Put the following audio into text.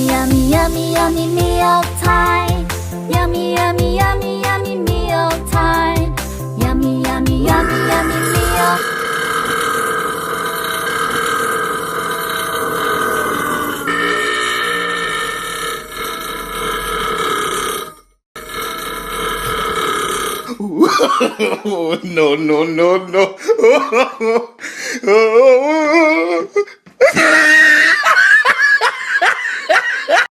yummy, yummy, yummy meal time. Yummy, yummy, yummy, yummy meal time. Yummy, yummy, yummy, yummy meal. No, no, no, no.